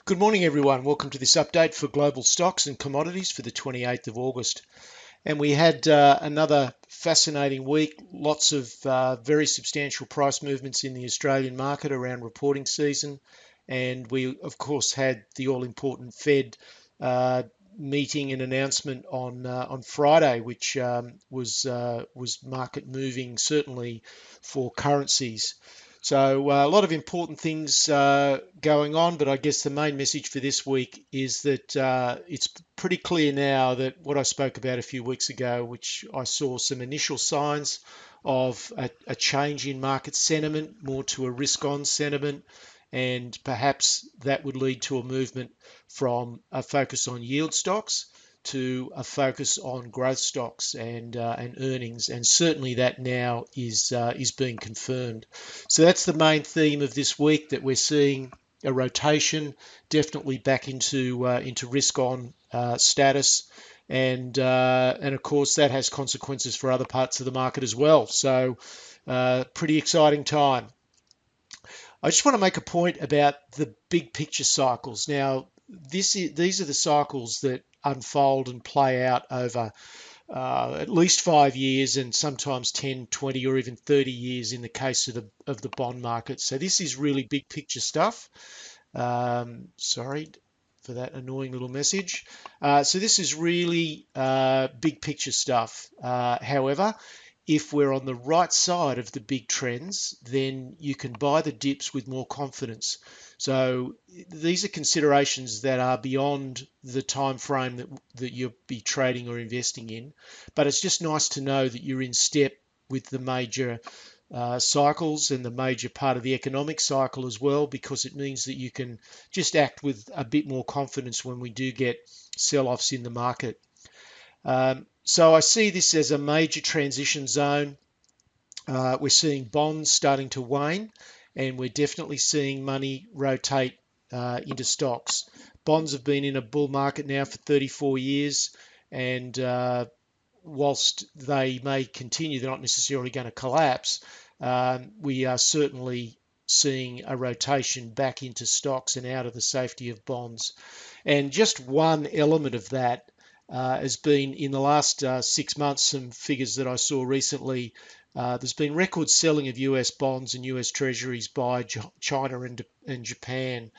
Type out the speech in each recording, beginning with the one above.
Good morning, everyone. Welcome to this update for global stocks and commodities for the 28th of August. And we had another fascinating week, lots of very substantial price movements in the Australian market around reporting season. And we, of course, had the all-important Fed meeting and announcement on Friday, which was market moving, certainly for currencies. So a lot of important things going on, but I guess the main message for this week is that it's pretty clear now that what I spoke about a few weeks ago, which I saw some initial signs of a change in market sentiment, more to a risk-on sentiment, and perhaps that would lead to a movement from a focus on yield stocks to a focus on growth stocks and earnings, and certainly that now is being confirmed. So that's the main theme of this week, that we're seeing a rotation, definitely back into risk on status, and of course that has consequences for other parts of the market as well. So pretty exciting time. I just want to make a point about the big picture cycles. Now, these are the cycles that unfold and play out over at least 5 years, and sometimes 10, 20, or even 30 years in the case of the bond market. So this is really big picture stuff. Sorry for that annoying little message. So this is really big picture stuff. However, if we're on the right side of the big trends, then you can buy the dips with more confidence. So these are considerations that are beyond the time frame that you'll be trading or investing in. But it's just nice to know that you're in step with the major cycles and the major part of the economic cycle as well, because it means that you can just act with a bit more confidence when we do get sell-offs in the market. So I see this as a major transition zone. We're seeing bonds starting to wane, and we're definitely seeing money rotate into stocks. Bonds have been in a bull market now for 34 years, and whilst they may continue, they're not necessarily going to collapse. We are certainly seeing a rotation back into stocks and out of the safety of bonds. And just one element of that has been, in the last 6 months, some figures that I saw recently. There's been record selling of US bonds and US treasuries by China and Japan.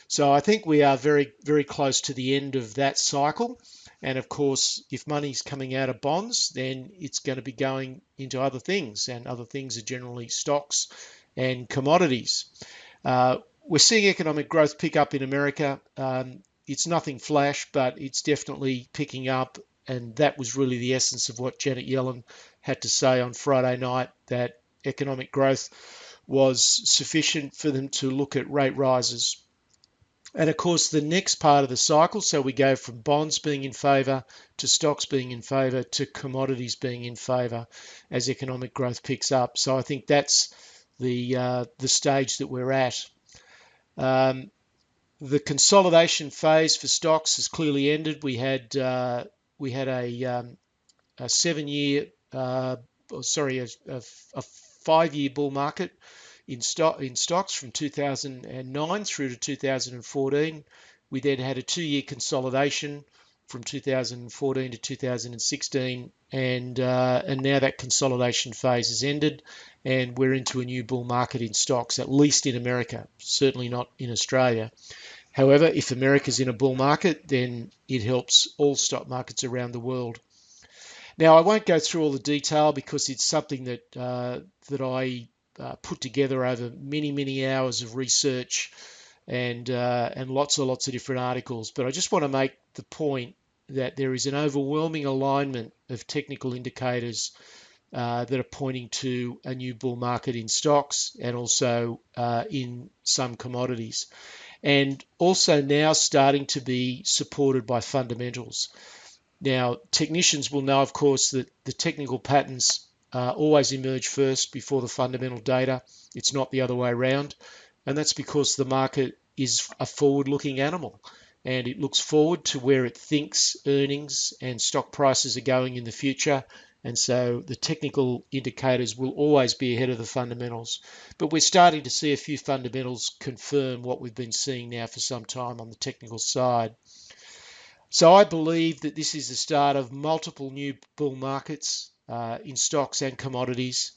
So I think we are very, very close to the end of that cycle. And of course, if money's coming out of bonds, then it's going to be going into other things, and other things are generally stocks and commodities. We're seeing economic growth pick up in America. It's nothing flash, but it's definitely picking up, and that was really the essence of what Janet Yellen had to say on Friday night, that economic growth was sufficient for them to look at rate rises. And of course, the next part of the cycle, so we go from bonds being in favour to stocks being in favour to commodities being in favour as economic growth picks up. So I think that's the stage that we're at. The consolidation phase for stocks has clearly ended. We had a 7-year, a 5-year bull market in stocks from 2009 through to 2014. We then had a 2-year consolidation from 2014 to 2016, and now that consolidation phase has ended, and we're into a new bull market in stocks, at least in America, certainly not in Australia. However, if America's in a bull market, then it helps all stock markets around the world. Now, I won't go through all the detail because it's something that I put together over many, many hours of research and lots of different articles. But I just want to make the point that there is an overwhelming alignment of technical indicators that are pointing to a new bull market in stocks, and also in some commodities, and also now starting to be supported by fundamentals. Now, technicians will know, of course, that the technical patterns always emerge first before the fundamental data. It's not the other way around. And that's because the market is a forward-looking animal, and it looks forward to where it thinks earnings and stock prices are going in the future. and so the technical indicators will always be ahead of the fundamentals. But we're starting to see a few fundamentals confirm what we've been seeing now for some time on the technical side. So I believe that this is the start of multiple new bull markets in stocks and commodities,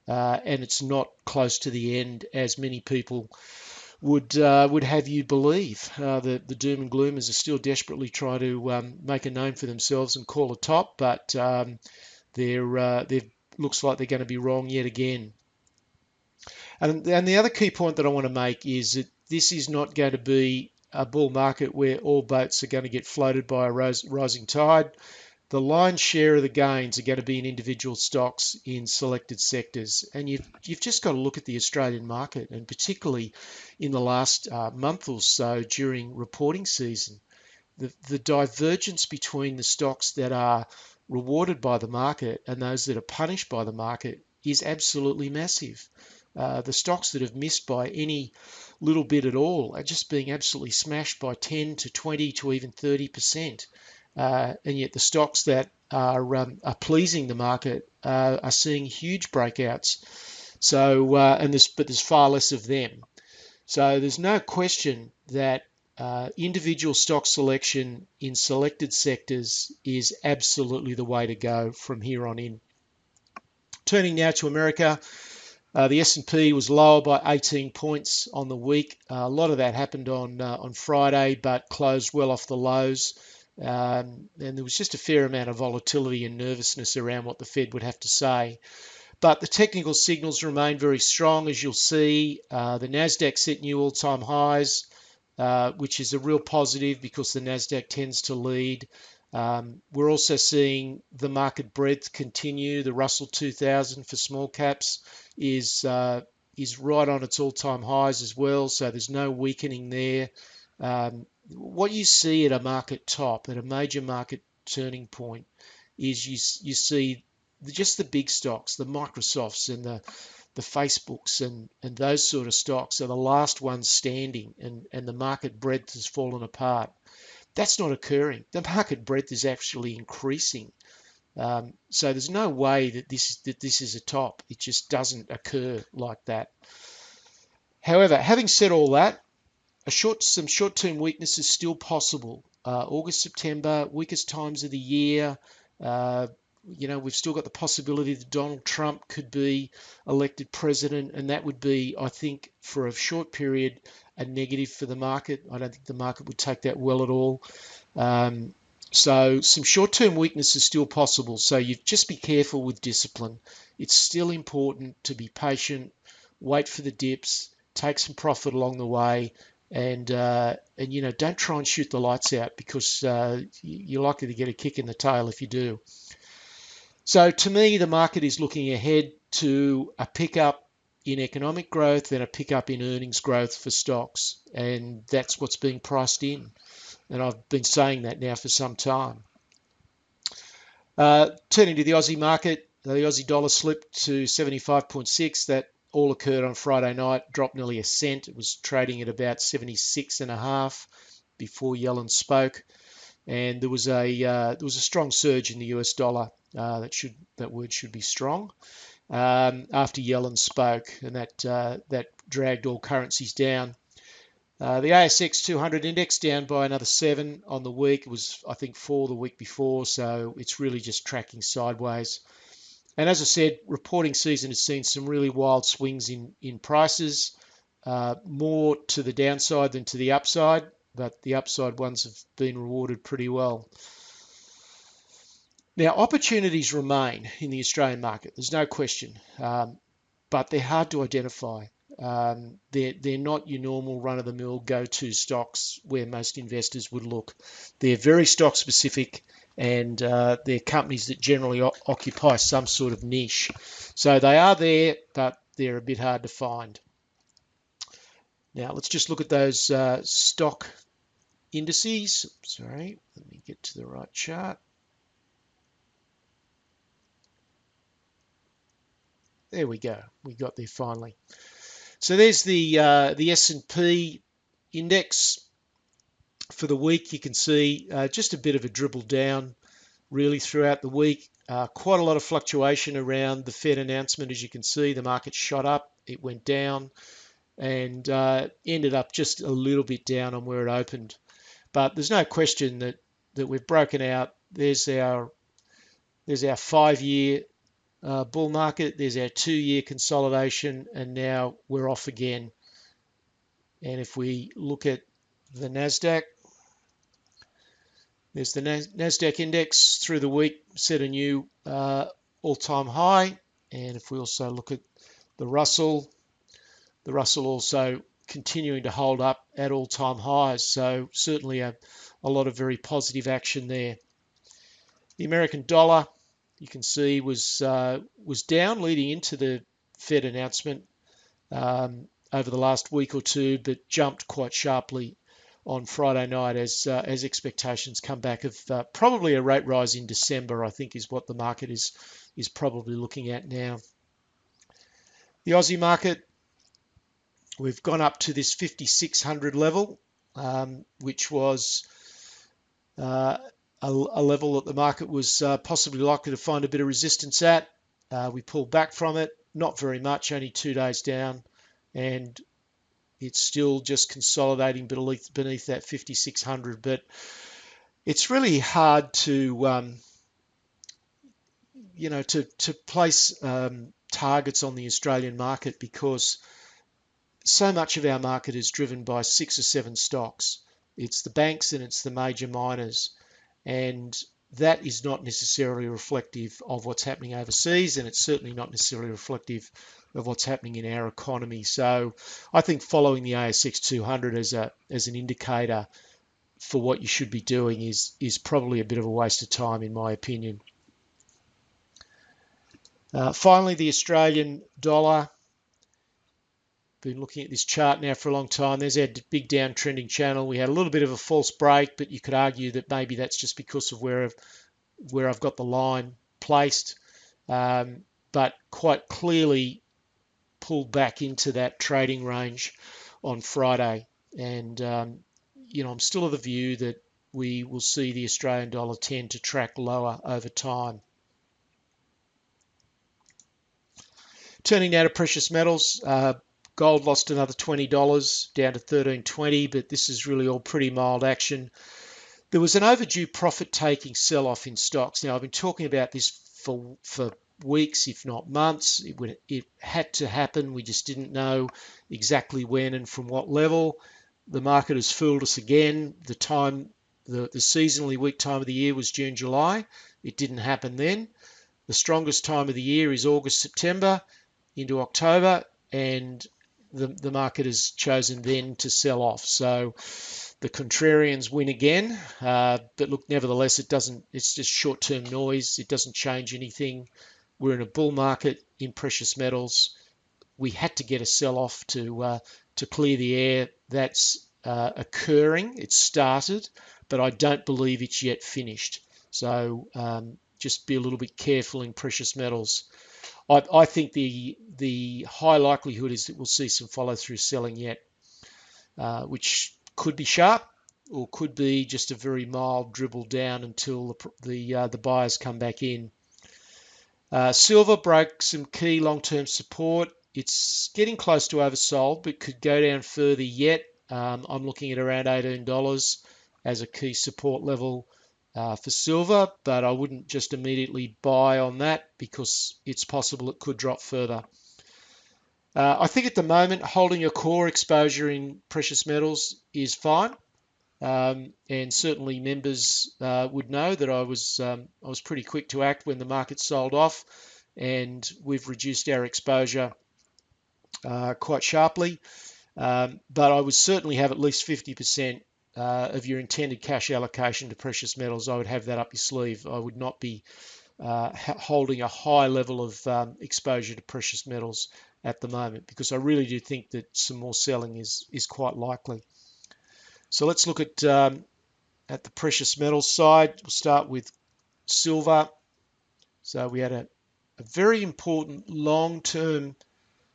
and it's not close to the end as many people would have you believe. The doom and gloomers are still desperately trying to make a name for themselves and call a top, but they're looks like they're going to be wrong yet again. And the other key point that I want to make is that this is not going to be a bull market where all boats are going to get floated by a rising tide. The lion's share of the gains are going to be in individual stocks in selected sectors. And you've just got to look at the Australian market, and particularly in the last month or so during reporting season. The divergence between the stocks that are rewarded by the market and those that are punished by the market is absolutely massive. The stocks that have missed by any little bit at all are just being absolutely smashed by 10 to 20 to even 30%. And yet the stocks that are pleasing the market are seeing huge breakouts. So, but there's far less of them. So there's no question that individual stock selection in selected sectors is absolutely the way to go from here on in. Turning now to America. The S&P was lower by 18 points on the week. A lot of that happened on Friday, but closed well off the lows. And there was just a fair amount of volatility and nervousness around what the Fed would have to say. But the technical signals remain very strong, as you'll see. The Nasdaq set new all-time highs, which is a real positive because the Nasdaq tends to lead. We're also seeing the market breadth continue. The Russell 2000 for small caps is right on its all-time highs as well, so there's no weakening there. What you see at a market top, at a major market turning point, is you see just the big stocks, the Microsofts and the Facebooks and those sort of stocks are the last ones standing, and the market breadth has fallen apart. That's not occurring. The market breadth is actually increasing. So there's no way that this is a top. It just doesn't occur like that. However, having said all that, some short-term weakness is still possible. August, September, weakest times of the year. We've still got the possibility that Donald Trump could be elected president, and that would be, I think, for a short period, a negative for the market. I don't think the market would take that well at all. So some short-term weakness is still possible. So you just be careful with discipline. It's still important to be patient, wait for the dips, take some profit along the way, and don't try and shoot the lights out, because you're likely to get a kick in the tail if you do. So to me, the market is looking ahead to a pickup in economic growth and a pickup in earnings growth for stocks, and that's what's being priced in. And I've been saying that now for some time. Turning to the Aussie market, the Aussie dollar slipped to 75.6. That all occurred on Friday night, dropped nearly a cent. It was trading at about 76.5 before Yellen spoke, and there was a strong surge in the US dollar. That word should be strong after Yellen spoke, and that dragged all currencies down. The ASX 200 index down by another 7 on the week. It was, I think, 4 the week before, so it's really just tracking sideways. And as I said, reporting season has seen some really wild swings in prices, more to the downside than to the upside, but the upside ones have been rewarded pretty well. Now, opportunities remain in the Australian market, there's no question, but they're hard to identify. They're not your normal run-of-the-mill go-to stocks where most investors would look. They're very stock-specific, and they're companies that generally occupy some sort of niche. So they are there, but they're a bit hard to find. Now, let's just look at those stock indices. Sorry, let me get to the right chart. There we go. We got there finally. So there's the S&P index for the week. You can see just a bit of a dribble down really throughout the week. Quite a lot of fluctuation around the Fed announcement. As you can see, the market shot up, it went down, and ended up just a little bit down on where it opened. But there's no question that we've broken out. There's our 5-year bull market. There's our 2-year consolidation, and now we're off again. And if we look at the Nasdaq, there's the Nasdaq index through the week set a new all-time high. And if we also look at the Russell also continuing to hold up at all-time highs. So certainly a lot of very positive action there. The American dollar, you can see, was down leading into the Fed announcement over the last week or two, but jumped quite sharply on Friday night as expectations come back of probably a rate rise in December, I think is what the market is probably looking at now. The Aussie market, we've gone up to this 5,600 level, which was a level that the market was possibly likely to find a bit of resistance at. We pulled back from it, not very much, only 2 days down, and it's still just consolidating beneath that 5,600. But it's really hard to to place targets on the Australian market, because so much of our market is driven by 6 or 7 stocks. It's the banks and it's the major miners, and that is not necessarily reflective of what's happening overseas, and it's certainly not necessarily reflective of what's happening in our economy. So I think following the ASX 200 as an indicator for what you should be doing is probably a bit of a waste of time, in my opinion. Finally, the Australian dollar. Been looking at this chart now for a long time. There's our big downtrending channel. We had a little bit of a false break, but you could argue that maybe that's just because of where I've got the line placed. But quite clearly pulled back into that trading range on Friday. And, I'm still of the view that we will see the Australian dollar tend to track lower over time. Turning now to precious metals. Gold lost another $20 down to $13.20, but this is really all pretty mild action. There was an overdue profit-taking sell-off in stocks. Now, I've been talking about this for weeks, if not months. It had to happen. We just didn't know exactly when and from what level. The market has fooled us again. The seasonally weak time of the year was June, July. It didn't happen then. The strongest time of the year is August, September into October, and the market has chosen then to sell off. So the contrarians win again. But look, nevertheless, it's just short-term noise. It doesn't change anything. We're in a bull market in precious metals. We had to get a sell-off to clear the air. That's occurring. It's started, but I don't believe it's yet finished. So just be a little bit careful in precious metals. I think the high likelihood is that we'll see some follow-through selling yet, which could be sharp or could be just a very mild dribble down until the buyers come back in. Silver broke some key long-term support. It's getting close to oversold, but could go down further yet. I'm looking at around $18 as a key support level for silver, but I wouldn't just immediately buy on that, because it's possible it could drop further. I think at the moment holding a core exposure in precious metals is fine, and certainly members would know that I was pretty quick to act when the market sold off, and we've reduced our exposure quite sharply. But I would certainly have at least 50% of your intended cash allocation to precious metals. I would have that up your sleeve. I would not be holding a high level of exposure to precious metals at the moment, because I really do think that some more selling is quite likely. So let's look at the precious metals side. We'll start with silver. So we had a very important long-term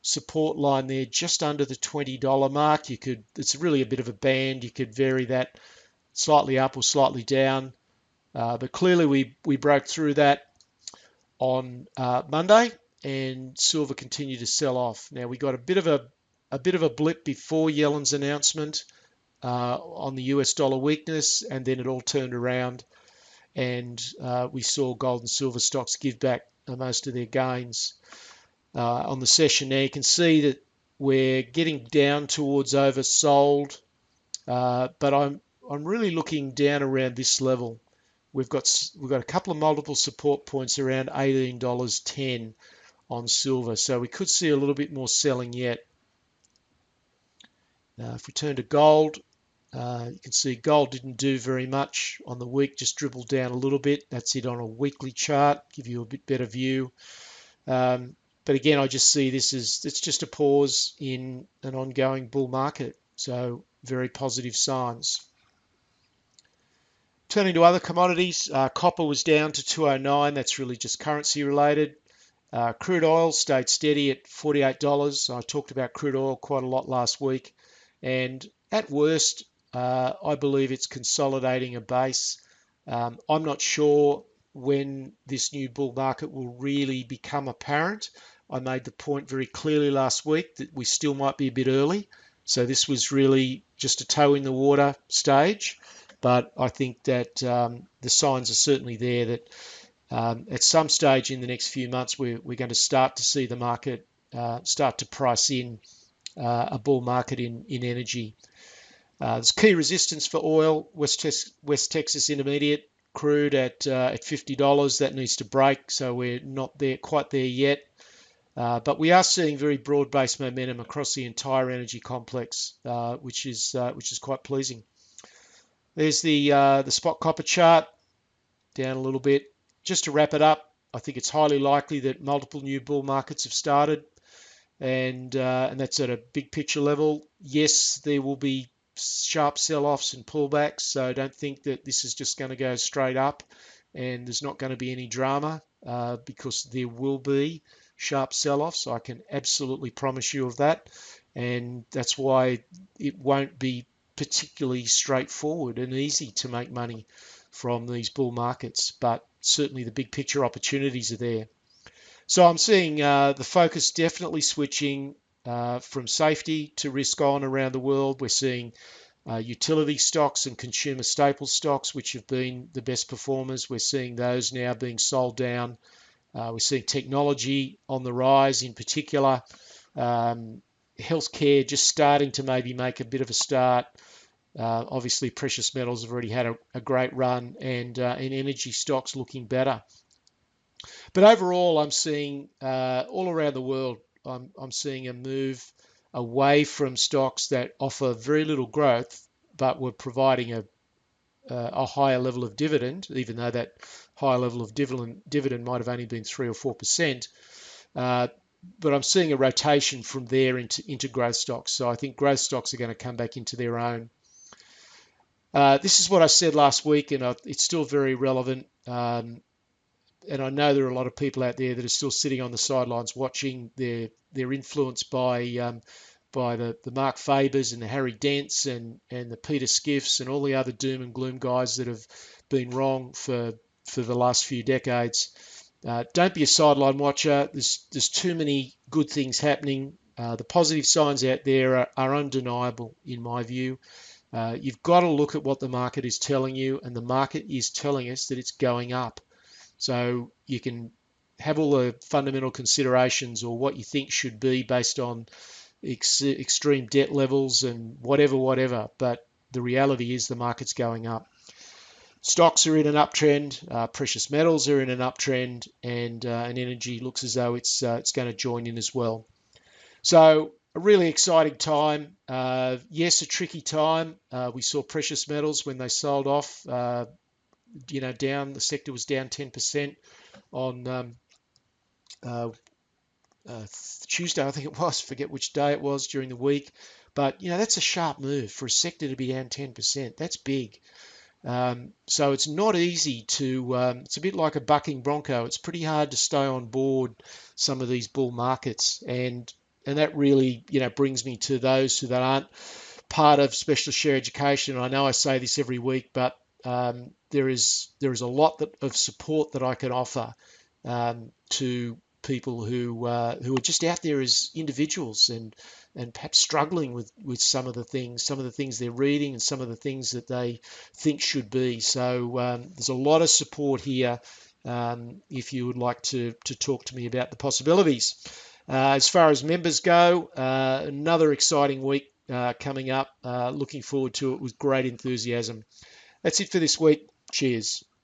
support line there, just under the $20 mark. It's really a bit of a band. You could vary that slightly up or slightly down, but clearly we broke through that. on Monday, and silver continued to sell off. Now we got a bit of a blip before Yellen's announcement on the US dollar weakness, and then it all turned around, and we saw gold and silver stocks give back most of their gains on the session. Now you can see that we're getting down towards oversold, but I'm really looking down around this level. We've got a couple of multiple support points around $18.10 on silver, so we could see a little bit more selling yet. If we turn to gold, you can see gold didn't do very much on the week, just dribbled down a little bit. That's it on a weekly chart, give you a bit better view. But again, I just see this as it's just a pause in an ongoing bull market, so very positive signs. Turning to other commodities, copper was down to 209. That's really just currency related. Crude oil stayed steady at $48. I talked about crude oil quite a lot last week, and at worst, I believe it's consolidating a base. I'm not sure when this new bull market will really become apparent. I made the point very clearly last week that we still might be a bit early. So this was really just a toe in the water stage. But I think that the signs are certainly there that at some stage in the next few months, we're going to start to see the market start to price in a bull market in energy. There's key resistance for oil, West Texas Intermediate crude at $50. That needs to break, so we're not quite there yet. But we are seeing very broad-based momentum across the entire energy complex, which is quite pleasing. There's the spot copper chart, down a little bit. Just to wrap it up, I think it's highly likely that multiple new bull markets have started, and that's at a big picture level. Yes, there will be sharp sell-offs and pullbacks, so I don't think that this is just going to go straight up and there's not going to be any drama, because there will be sharp sell-offs. I can absolutely promise you of that, and that's why it won't be particularly straightforward and easy to make money from these bull markets, but certainly the big picture opportunities are there. So I'm seeing the focus definitely switching from safety to risk on around the world. We're seeing utility stocks and consumer staple stocks, which have been the best performers. We're seeing those now being sold down. We're seeing technology on the rise in particular. Healthcare just starting to maybe make a bit of a start. Obviously, precious metals have already had a great run, and energy stocks looking better. But overall, I'm seeing all around the world, I'm seeing a move away from stocks that offer very little growth, but were providing a higher level of dividend, even though that higher level of dividend might have only been 3 or 4%. But I'm seeing a rotation from there into growth stocks. So I think growth stocks are going to come back into their own. This is what I said last week, and it's still very relevant. And I know there are a lot of people out there that are still sitting on the sidelines watching. They're influenced by the Mark Fabers and the Harry Dents and the Peter Skiffs and all the other doom and gloom guys that have been wrong for the last few decades. Don't be a sideline watcher. There's too many good things happening. The positive signs out there are undeniable, in my view. You've got to look at what the market is telling you, and the market is telling us that it's going up. So you can have all the fundamental considerations or what you think should be based on extreme debt levels and whatever, but the reality is the market's going up. Stocks are in an uptrend, precious metals are in an uptrend, and energy looks as though it's going to join in as well. So a really exciting time. Yes, a tricky time. We saw precious metals when they sold off, down. The sector was down 10% on Tuesday, I think it was. Forget which day it was during the week. But, that's a sharp move for a sector to be down 10%. That's big. So it's not easy to, it's a bit like a bucking bronco. It's pretty hard to stay on board some of these bull markets. And that really, brings me to those that aren't part of special share education. I know I say this every week, but there is a lot of support that I can offer to people who are just out there as individuals and perhaps struggling with some of the things they're reading and some of the things that they think should be. So there's a lot of support here if you would like to talk to me about the possibilities. As far as members go, another exciting week coming up. Looking forward to it with great enthusiasm. That's it for this week. Cheers.